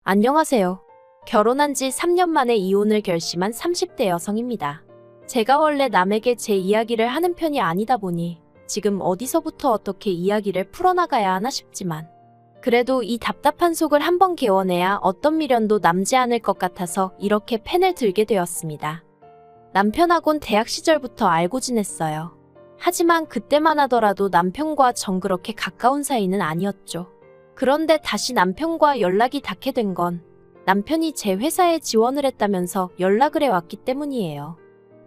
안녕하세요. 결혼한 지 3년 만에 이혼을 결심한 30대 여성입니다. 제가 원래 남에게 제 이야기를 하는 편이 아니다 보니 지금 어디서부터 어떻게 이야기를 풀어나가야 하나 싶지만 그래도 이 답답한 속을 한번 개워내야 어떤 미련도 남지 않을 것 같아서 이렇게 펜을 들게 되었습니다. 남편하곤 대학 시절부터 알고 지냈어요. 하지만 그때만 하더라도 남편과 전 그렇게 가까운 사이는 아니었죠. 그런데 다시 남편과 연락이 닿게 된 건 남편이 제 회사에 지원을 했다면서 연락을 해왔기 때문이에요.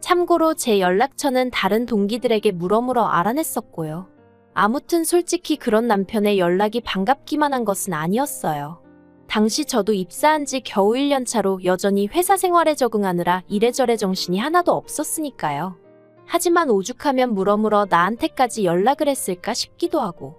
참고로 제 연락처는 다른 동기들에게 물어물어 알아냈었고요. 아무튼 솔직히 그런 남편의 연락이 반갑기만 한 것은 아니었어요. 당시 저도 입사한 지 겨우 1년 차로 여전히 회사 생활에 적응하느라 이래저래 정신이 하나도 없었으니까요. 하지만 오죽하면 물어물어 나한테까지 연락을 했을까 싶기도 하고.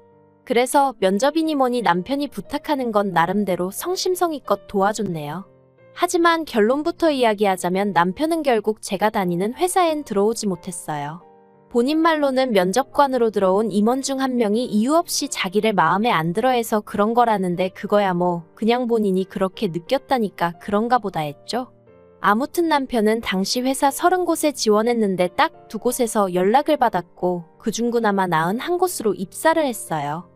그래서 면접이니 뭐니 남편이 부탁하는 건 나름대로 성심성의껏 도와줬네요. 하지만 결론부터 이야기하자면 남편은 결국 제가 다니는 회사엔 들어오지 못했어요. 본인 말로는 면접관으로 들어온 임원 중 한 명이 이유 없이 자기를 마음에 안 들어 해서 그런 거라는데 그거야 뭐 그냥 본인이 그렇게 느꼈다니까 그런가 보다 했죠. 아무튼 남편은 당시 회사 30곳에 지원했는데 딱 2곳에서 연락을 받았고 그중 그나마 나은 한 곳으로 입사를 했어요.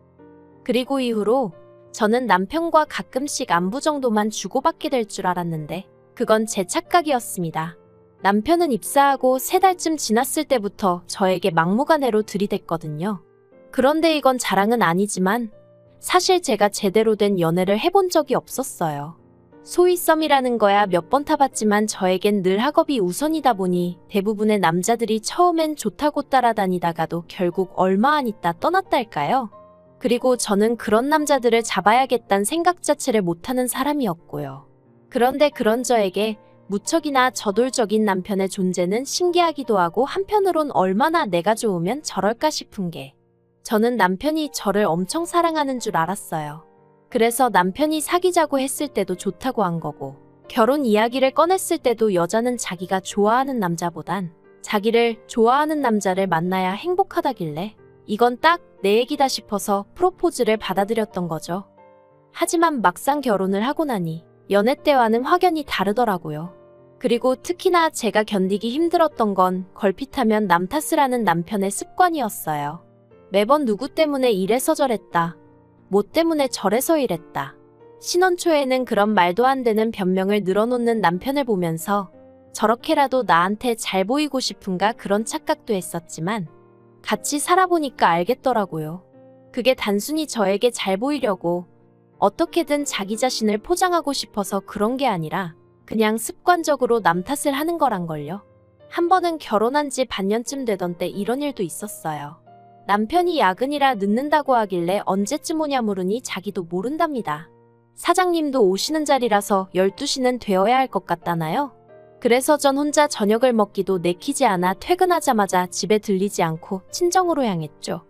그리고 이후로 저는 남편과 가끔씩 안부 정도만 주고받게 될 줄 알았는데 그건 제 착각이었습니다. 남편은 입사하고 3달쯤 지났을 때부터 저에게 막무가내로 들이댔거든요. 그런데 이건 자랑은 아니지만 사실 제가 제대로 된 연애를 해본 적이 없었어요. 소위 썸이라는 거야 몇 번 타봤지만 저에겐 늘 학업이 우선이다 보니 대부분의 남자들이 처음엔 좋다고 따라다니다가도 결국 얼마 안 있다 떠났달까요? 그리고 저는 그런 남자들을 잡아야겠다는 생각 자체를 못하는 사람이었고요. 그런데 그런 저에게 무척이나 저돌적인 남편의 존재는 신기하기도 하고 한편으론 얼마나 내가 좋으면 저럴까 싶은 게 저는 남편이 저를 엄청 사랑하는 줄 알았어요. 그래서 남편이 사귀자고 했을 때도 좋다고 한 거고 결혼 이야기를 꺼냈을 때도 여자는 자기가 좋아하는 남자보단 자기를 좋아하는 남자를 만나야 행복하다길래 이건 딱 내 얘기다 싶어서 프로포즈를 받아들였던 거죠. 하지만 막상 결혼을 하고 나니 연애 때와는 확연히 다르더라고요. 그리고 특히나 제가 견디기 힘들었던 건 걸핏하면 남 탓을 하는 남편의 습관이었어요. 매번 누구 때문에 이래서 저랬다. 뭐 때문에 저래서 이랬다. 신혼 초에는 그런 말도 안 되는 변명을 늘어놓는 남편을 보면서 저렇게라도 나한테 잘 보이고 싶은가 그런 착각도 했었지만 같이 살아보니까 알겠더라고요. 그게 단순히 저에게 잘 보이려고 어떻게든 자기 자신을 포장하고 싶어서 그런 게 아니라 그냥 습관적으로 남 탓을 하는 거란걸요. 한 번은 결혼한 지 반년쯤 되던 때 이런 일도 있었어요. 남편이 야근이라 늦는다고 하길래 언제쯤 오냐 물으니 자기도 모른답니다. 사장님도 오시는 자리라서 12시는 되어야 할 것 같다나요? 그래서 전 혼자 저녁을 먹기도 내키지 않아 퇴근하자마자 집에 들리지 않고 친정으로 향했죠.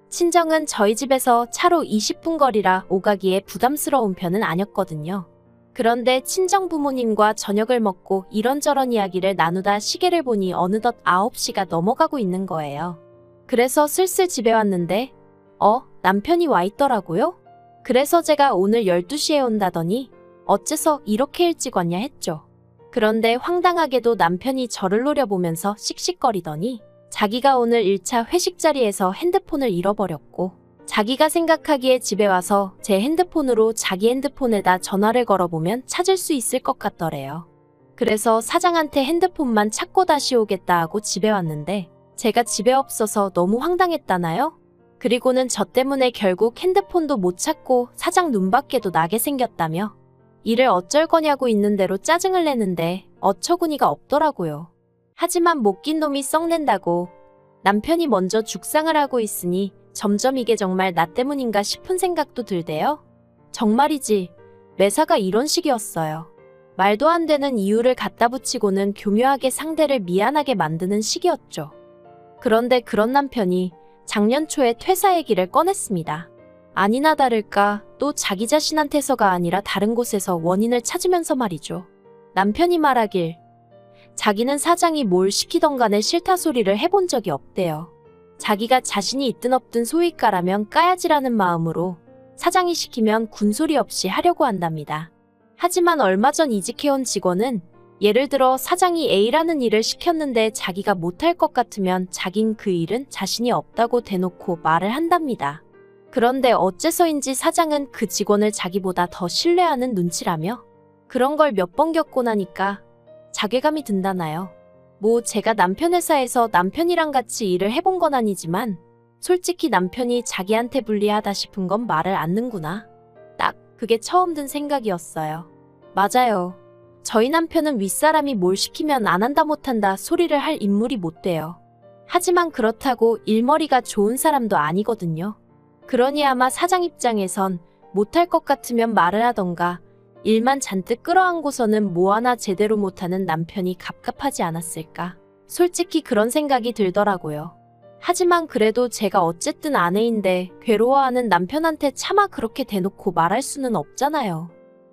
친정은 저희 집에서 차로 20분 거리라 오가기에 부담스러운 편은 아니었거든요. 그런데 친정 부모님과 저녁을 먹고 이런저런 이야기를 나누다 시계를 보니 어느덧 9시가 넘어가고 있는 거예요. 그래서 슬슬 집에 왔는데 남편이 와 있더라고요. 그래서 제가 오늘 12시에 온다더니 어째서 이렇게 일찍 왔냐 했죠. 그런데 황당하게도 남편이 저를 노려보면서 씩씩거리더니 자기가 오늘 1차 회식 자리에서 핸드폰을 잃어버렸고 자기가 생각하기에 집에 와서 제 핸드폰으로 자기 핸드폰에다 전화를 걸어보면 찾을 수 있을 것 같더래요. 그래서 사장한테 핸드폰만 찾고 다시 오겠다 하고 집에 왔는데 제가 집에 없어서 너무 황당했다나요? 그리고는 저 때문에 결국 핸드폰도 못 찾고 사장 눈밖에도 나게 생겼다며 일을 어쩔 거냐고 있는 대로 짜증을 내는데 어처구니가 없더라고요. 하지만 못 낀 놈이 썩낸다고 남편이 먼저 죽상을 하고 있으니 점점 이게 정말 나 때문인가 싶은 생각도 들대요. 정말이지 매사가 이런 식이었어요. 말도 안 되는 이유를 갖다 붙이고는 교묘하게 상대를 미안하게 만드는 식이었죠. 그런데 그런 남편이 작년 초에 퇴사 얘기를 꺼냈습니다. 아니나 다를까 또 자기 자신한테서가 아니라 다른 곳에서 원인을 찾으면서 말이죠. 남편이 말하길 자기는 사장이 뭘 시키던 간에 싫다 소리를 해본 적이 없대요. 자기가 자신이 있든 없든 소위 까라면 까야지라는 마음으로 사장이 시키면 군소리 없이 하려고 한답니다. 하지만 얼마 전 이직해온 직원은 예를 들어 사장이 A라는 일을 시켰는데 자기가 못할 것 같으면 자긴 그 일은 자신이 없다고 대놓고 말을 한답니다. 그런데 어째서인지 사장은 그 직원을 자기보다 더 신뢰하는 눈치라며 그런 걸 몇 번 겪고 나니까 자괴감이 든다나요. 뭐 제가 남편 회사에서 남편이랑 같이 일을 해본 건 아니지만 솔직히 남편이 자기한테 불리하다 싶은 건 말을 않는구나. 딱 그게 처음 든 생각이었어요. 맞아요. 저희 남편은 윗사람이 뭘 시키면 안 한다 못한다 소리를 할 인물이 못 돼요. 하지만 그렇다고 일머리가 좋은 사람도 아니거든요. 그러니 아마 사장 입장에선 못할 것 같으면 말을 하던가 일만 잔뜩 끌어안고서는 뭐 하나 제대로 못하는 남편이 갑갑하지 않았을까. 솔직히 그런 생각이 들더라고요. 하지만 그래도 제가 어쨌든 아내인데 괴로워하는 남편한테 차마 그렇게 대놓고 말할 수는 없잖아요.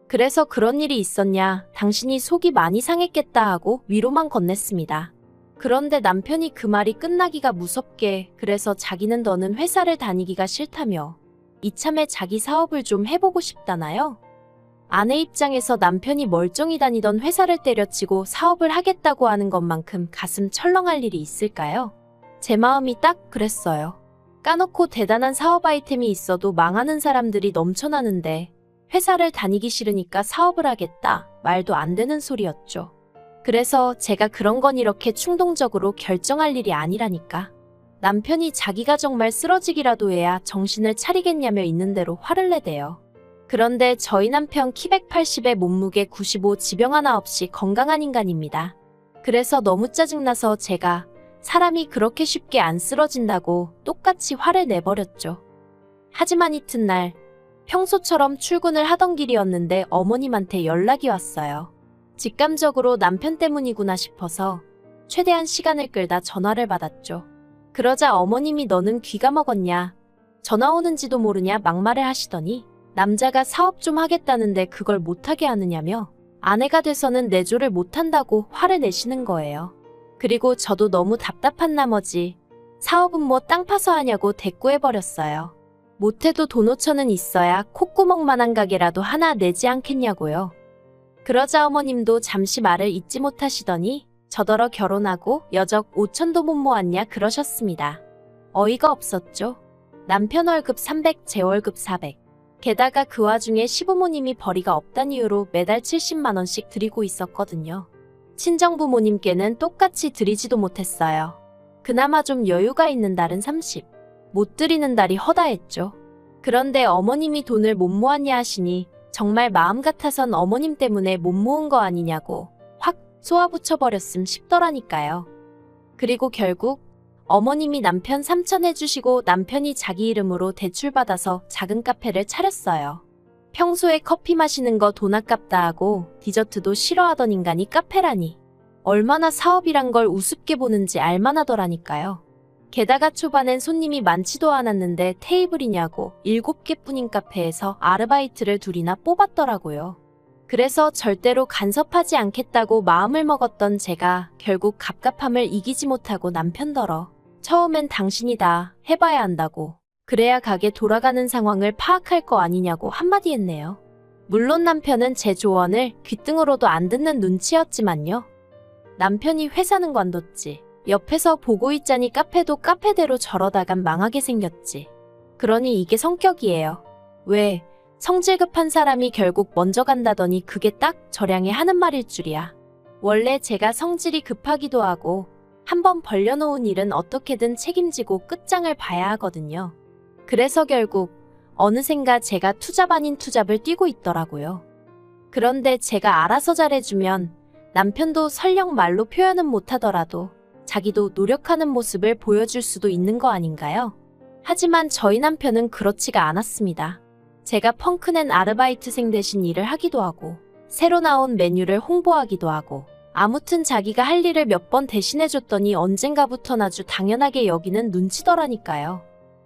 그래서 그런 일이 있었냐, 당신이 속이 많이 상했겠다 하고 위로만 건넸습니다. 그런데 남편이 그 말이 끝나기가 무섭게 그래서 자기는 더는 회사를 다니기가 싫다며 이참에 자기 사업을 좀 해보고 싶다나요? 아내 입장에서 남편이 멀쩡히 다니던 회사를 때려치고 사업을 하겠다고 하는 것만큼 가슴 철렁할 일이 있을까요? 제 마음이 딱 그랬어요. 까놓고 대단한 사업 아이템이 있어도 망하는 사람들이 넘쳐나는데 회사를 다니기 싫으니까 사업을 하겠다. 말도 안 되는 소리였죠. 그래서 제가 그런 건 이렇게 충동적으로 결정할 일이 아니라니까. 남편이 자기가 정말 쓰러지기라도 해야 정신을 차리겠냐며 있는 대로 화를 내대요. 그런데 저희 남편 키 180에 몸무게 95 지병 하나 없이 건강한 인간입니다. 그래서 너무 짜증나서 제가 사람이 그렇게 쉽게 안 쓰러진다고 똑같이 화를 내버렸죠. 하지만 이튿날 평소처럼 출근을 하던 길이었는데 어머님한테 연락이 왔어요. 직감적으로 남편 때문이구나 싶어서 최대한 시간을 끌다 전화를 받았죠. 그러자 어머님이 너는 귀가 먹었냐? 전화 오는지도 모르냐 막말을 하시더니 남자가 사업 좀 하겠다는데 그걸 못하게 하느냐며 아내가 돼서는 내조를 못한다고 화를 내시는 거예요. 그리고 저도 너무 답답한 나머지 사업은 뭐 땅 파서 하냐고 대꾸해버렸어요. 못해도 돈 5천은 있어야 콧구멍만한 가게라도 하나 내지 않겠냐고요. 그러자 어머님도 잠시 말을 잊지 못하시더니 저더러 결혼하고 여적 5천도 못 모았냐 그러셨습니다. 어이가 없었죠. 남편 월급 300, 제 월급 400. 게다가 그 와중에 시부모님이 벌이가 없단 이유로 매달 70만 원씩 드리고 있었거든요. 친정부모님께는 똑같이 드리지도 못했어요. 그나마 좀 여유가 있는 달은 30. 못 드리는 달이 허다했죠. 그런데 어머님이 돈을 못 모았냐 하시니 정말 마음 같아선 어머님 때문에 못 모은 거 아니냐고 확 쏘아붙여버렸음 싶더라니까요. 그리고 결국 어머님이 남편 3천 해주시고 남편이 자기 이름으로 대출받아서 작은 카페를 차렸어요. 평소에 커피 마시는 거 돈 아깝다 하고 디저트도 싫어하던 인간이 카페라니. 얼마나 사업이란 걸 우습게 보는지 알만하더라니까요. 게다가 초반엔 손님이 많지도 않았는데 테이블이냐고 7개뿐인 카페에서 아르바이트를 둘이나 뽑았더라고요. 그래서 절대로 간섭하지 않겠다고 마음을 먹었던 제가 결국 갑갑함을 이기지 못하고 남편더러 처음엔 당신이다 해봐야 한다고 그래야 가게 돌아가는 상황을 파악할 거 아니냐고 한마디 했네요. 물론 남편은 제 조언을 귓등으로도 안 듣는 눈치였지만요. 남편이 회사는 관뒀지. 옆에서 보고 있자니 카페도 카페대로 저러다간 망하게 생겼지. 그러니 이게 성격이에요. 왜? 성질 급한 사람이 결국 먼저 간다더니 그게 딱 저량에 하는 말일 줄이야. 원래 제가 성질이 급하기도 하고 한번 벌려놓은 일은 어떻게든 책임지고 끝장을 봐야 하거든요. 그래서 결국 어느샌가 제가 투잡 아닌 투잡을 뛰고 있더라고요. 그런데 제가 알아서 잘해주면 남편도 설령 말로 표현은 못하더라도 자기도 노력하는 모습을 보여줄 수도 있는 거 아닌가요? 하지만 저희 남편은 그렇지가 않았습니다. 제가 펑크낸 아르바이트생 대신 일을 하기도 하고 새로 나온 메뉴를 홍보하기도 하고 아무튼 자기가 할 일을 몇 번 대신해줬더니 언젠가부턴 아주 당연하게 여기는 눈치더라니까요.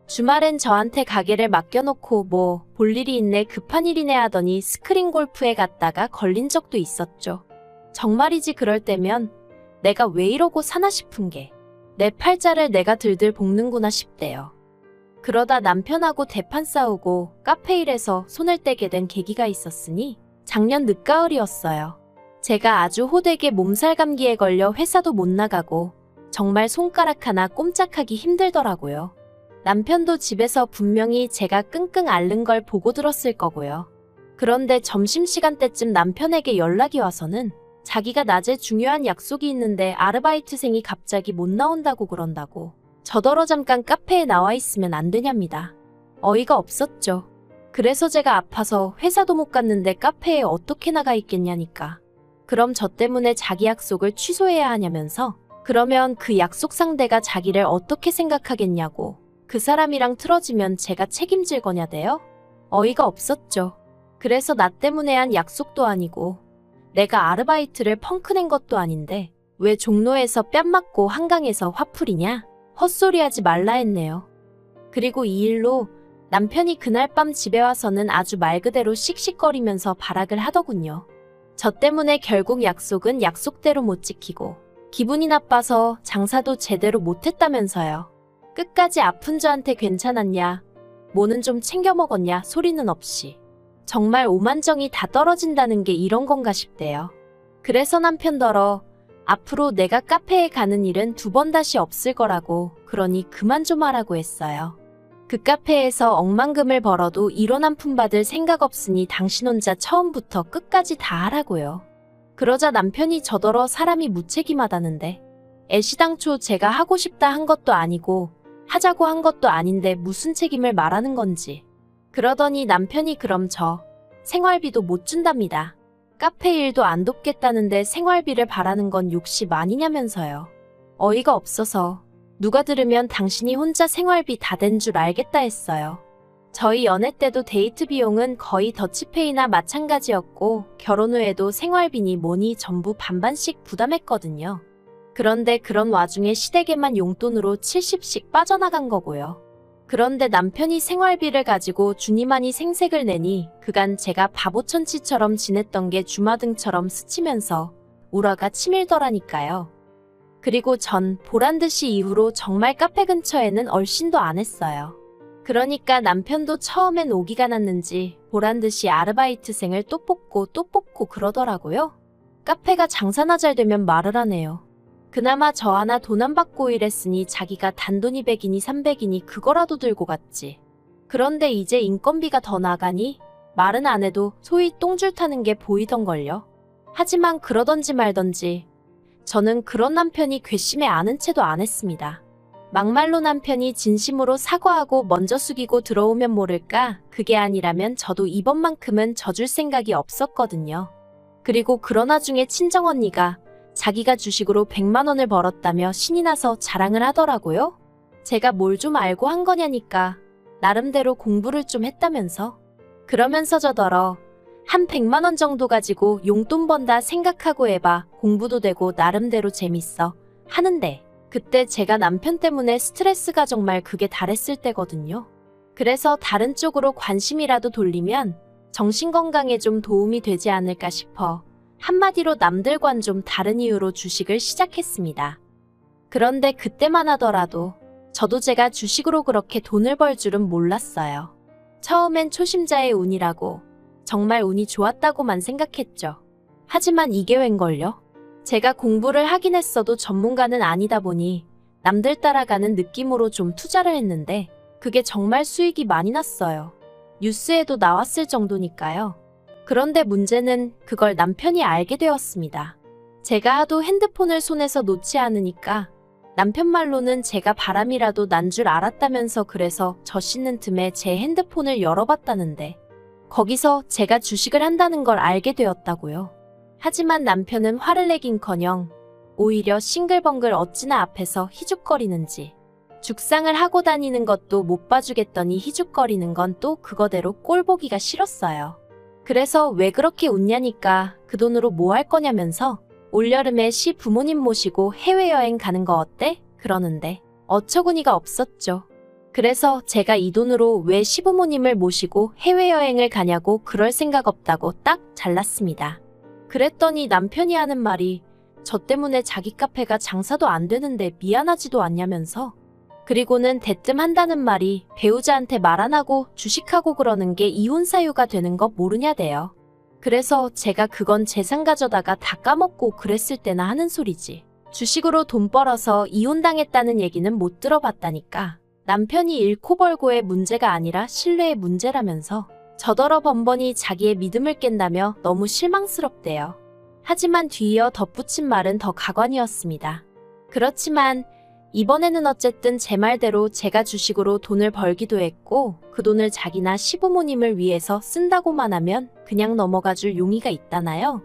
주말엔 저한테 가게를 맡겨놓고 뭐 볼 일이 있네 급한 일이네 하더니 스크린 골프에 갔다가 걸린 적도 있었죠. 정말이지 그럴 때면 내가 왜 이러고 사나 싶은 게 내 팔자를 내가 들들 볶는구나 싶대요. 그러다 남편하고 대판 싸우고 카페 일에서 손을 떼게 된 계기가 있었으니 작년 늦가을이었어요. 제가 아주 호되게 몸살 감기에 걸려 회사도 못 나가고 정말 손가락 하나 꼼짝하기 힘들더라고요. 남편도 집에서 분명히 제가 끙끙 앓는 걸 보고 들었을 거고요. 그런데 점심시간 때쯤 남편에게 연락이 와서는 자기가 낮에 중요한 약속이 있는데 아르바이트생이 갑자기 못 나온다고 그런다고 저더러 잠깐 카페에 나와 있으면 안 되냐입니다. 어이가 없었죠. 그래서 제가 아파서 회사도 못 갔는데 카페에 어떻게 나가 있겠냐니까. 그럼 저 때문에 자기 약속을 취소해야 하냐면서 그러면 그 약속 상대가 자기를 어떻게 생각하겠냐고 그 사람이랑 틀어지면 제가 책임질 거냐대요? 어이가 없었죠. 그래서 나 때문에 한 약속도 아니고 내가 아르바이트를 펑크낸 것도 아닌데 왜 종로에서 뺨 맞고 한강에서 화풀이냐? 헛소리하지 말라 했네요. 그리고 이 일로 남편이 그날 밤 집에 와서는 아주 말 그대로 씩씩거리면서 발악을 하더군요. 저 때문에 결국 약속은 약속대로 못 지키고 기분이 나빠서 장사도 제대로 못했다면서요. 끝까지 아픈 저한테 괜찮았냐? 뭐는 좀 챙겨 먹었냐? 소리는 없이. 정말 오만정이 다 떨어진다는 게 이런 건가 싶대요. 그래서 남편더러 앞으로 내가 카페에 가는 일은 2번 다시 없을 거라고 그러니 그만 좀 하라고 했어요. 그 카페에서 억만금을 벌어도 1원 한 푼 받을 생각 없으니 당신 혼자 처음부터 끝까지 다 하라고요. 그러자 남편이 저더러 사람이 무책임하다는데 애시당초 제가 하고 싶다 한 것도 아니고 하자고 한 것도 아닌데 무슨 책임을 말하는 건지. 그러더니 남편이 그럼 저 생활비도 못 준답니다. 카페 일도 안 돕겠다는데 생활비를 바라는 건 욕심 아니냐면서요. 어이가 없어서 누가 들으면 당신이 혼자 생활비 다 된 줄 알겠다 했어요. 저희 연애 때도 데이트 비용은 거의 더치페이나 마찬가지였고 결혼 후에도 생활비니 뭐니 전부 반반씩 부담했거든요. 그런데 그런 와중에 시댁에만 용돈으로 70씩 빠져나간 거고요. 그런데 남편이 생활비를 가지고 주니만이 생색을 내니 그간 제가 바보천치처럼 지냈던 게 주마등처럼 스치면서 우라가 치밀더라니까요. 그리고 전 보란듯이 이후로 정말 카페 근처에는 얼씬도 안 했어요. 그러니까 남편도 처음엔 오기가 났는지 보란듯이 아르바이트생을 또 뽑고 그러더라고요. 카페가 장사나 잘 되면 말을 하네요. 그나마 저 하나 돈 안 받고 일했으니 자기가 단돈 200이니 300이니 그거라도 들고 갔지. 그런데 이제 인건비가 더 나가니 말은 안 해도 소위 똥줄 타는 게 보이던걸요. 하지만 그러던지 말던지 저는 그런 남편이 괘씸해 아는 채도 안 했습니다. 막말로 남편이 진심으로 사과하고 먼저 숙이고 들어오면 모를까 그게 아니라면 저도 이번만큼은 져줄 생각이 없었거든요. 그리고 그런 와중에 친정언니가 자기가 주식으로 100만 원을 벌었다며 신이 나서 자랑을 하더라고요. 제가 뭘 좀 알고 한 거냐니까 나름대로 공부를 좀 했다면서. 그러면서 저더러 한 100만 원 정도 가지고 용돈 번다 생각하고 해봐. 공부도 되고 나름대로 재밌어. 하는데 그때 제가 남편 때문에 스트레스가 정말 극에 달했을 때거든요. 그래서 다른 쪽으로 관심이라도 돌리면 정신건강에 좀 도움이 되지 않을까 싶어 한마디로 남들과는 좀 다른 이유로 주식을 시작했습니다. 그런데 그때만 하더라도 저도 제가 주식으로 그렇게 돈을 벌 줄은 몰랐어요. 처음엔 초심자의 운이라고 정말 운이 좋았다고만 생각했죠. 하지만 이게 웬걸요? 제가 공부를 하긴 했어도 전문가는 아니다 보니 남들 따라가는 느낌으로 좀 투자를 했는데 그게 정말 수익이 많이 났어요. 뉴스에도 나왔을 정도니까요. 그런데 문제는 그걸 남편이 알게 되었습니다. 제가 하도 핸드폰을 손에서 놓지 않으니까 남편 말로는 제가 바람이라도 난 줄 알았다면서 그래서 저 씻는 틈에 제 핸드폰을 열어봤다는데 거기서 제가 주식을 한다는 걸 알게 되었다고요. 하지만 남편은 화를 내긴커녕 오히려 싱글벙글 어찌나 앞에서 희죽거리는지 죽상을 하고 다니는 것도 못 봐주겠더니 희죽거리는 건 또 그거대로 꼴보기가 싫었어요. 그래서 왜 그렇게 웃냐니까 그 돈으로 뭐 할 거냐면서 올여름에 시부모님 모시고 해외여행 가는 거 어때? 그러는데 어처구니가 없었죠. 그래서 제가 이 돈으로 왜 시부모님을 모시고 해외여행을 가냐고 그럴 생각 없다고 딱 잘랐습니다. 그랬더니 남편이 하는 말이 저 때문에 자기 카페가 장사도 안 되는데 미안하지도 않냐면서 그리고는 대뜸 한다는 말이 배우자한테 말 안 하고 주식하고 그러는 게 이혼 사유가 되는 거 모르냐대요. 그래서 제가 그건 재산 가져다가 다 까먹고 그랬을 때나 하는 소리지. 주식으로 돈 벌어서 이혼당했다는 얘기는 못 들어봤다니까. 남편이 잃고 벌고의 문제가 아니라 신뢰의 문제라면서 저더러 번번이 자기의 믿음을 깬다며 너무 실망스럽대요. 하지만 뒤이어 덧붙인 말은 더 가관이었습니다. 그렇지만 이번에는 어쨌든 제 말대로 제가 주식으로 돈을 벌기도 했고 그 돈을 자기나 시부모님을 위해서 쓴다고만 하면 그냥 넘어가줄 용의가 있다나요?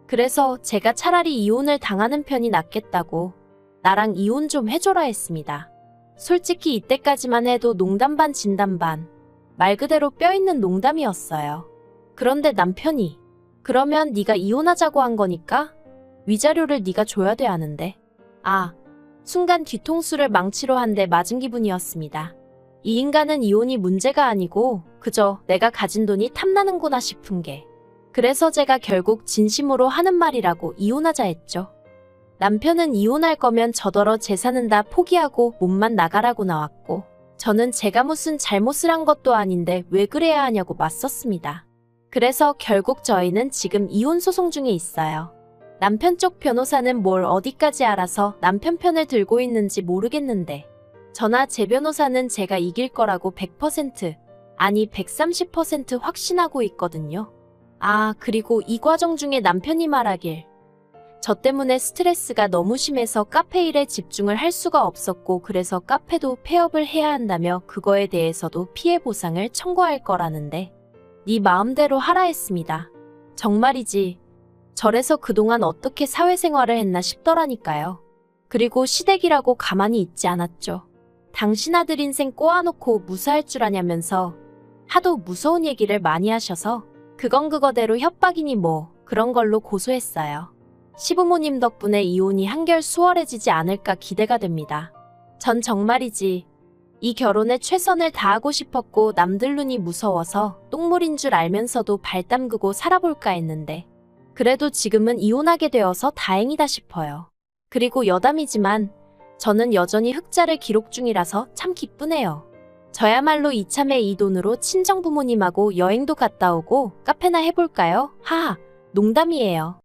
그래서 제가 차라리 이혼을 당하는 편이 낫겠다고 나랑 이혼 좀 해줘라 했습니다. 솔직히 이때까지만 해도 농담 반 진담 반, 말 그대로 뼈있는 농담이었어요. 그런데 남편이 그러면 네가 이혼하자고 한 거니까 위자료를 네가 줘야 돼 하는데 순간 뒤통수를 망치로 한 대 맞은 기분이었습니다. 이 인간은 이혼이 문제가 아니고 그저 내가 가진 돈이 탐나는구나 싶은 게 그래서 제가 결국 진심으로 하는 말이라고 이혼하자 했죠. 남편은 이혼할 거면 저더러 재산은 다 포기하고 몸만 나가라고 나왔고 저는 제가 무슨 잘못을 한 것도 아닌데 왜 그래야 하냐고 맞섰습니다. 그래서 결국 저희는 지금 이혼 소송 중에 있어요. 남편 쪽 변호사는 뭘 어디까지 알아서 남편 편을 들고 있는지 모르겠는데 저나 제 변호사는 제가 이길 거라고 100% 아니 130% 확신하고 있거든요. 그리고 이 과정 중에 남편이 말하길 저 때문에 스트레스가 너무 심해서 카페 일에 집중을 할 수가 없었고 그래서 카페도 폐업을 해야 한다며 그거에 대해서도 피해 보상을 청구할 거라는데 네 마음대로 하라 했습니다. 정말이지. 저래서 그동안 어떻게 사회생활을 했나 싶더라니까요. 그리고 시댁이라고 가만히 있지 않았죠. 당신 아들 인생 꼬아놓고 무사할 줄 아냐면서 하도 무서운 얘기를 많이 하셔서 그건 그거대로 협박이니 뭐 그런 걸로 고소했어요. 시부모님 덕분에 이혼이 한결 수월해지지 않을까 기대가 됩니다. 전 정말이지 이 결혼에 최선을 다하고 싶었고 남들 눈이 무서워서 똥물인 줄 알면서도 발 담그고 살아볼까 했는데 그래도 지금은 이혼하게 되어서 다행이다 싶어요. 그리고 여담이지만 저는 여전히 흑자를 기록 중이라서 참 기쁘네요. 저야말로 이참에 이 돈으로 친정부모님하고 여행도 갔다 오고 카페나 해볼까요? 하하, 농담이에요.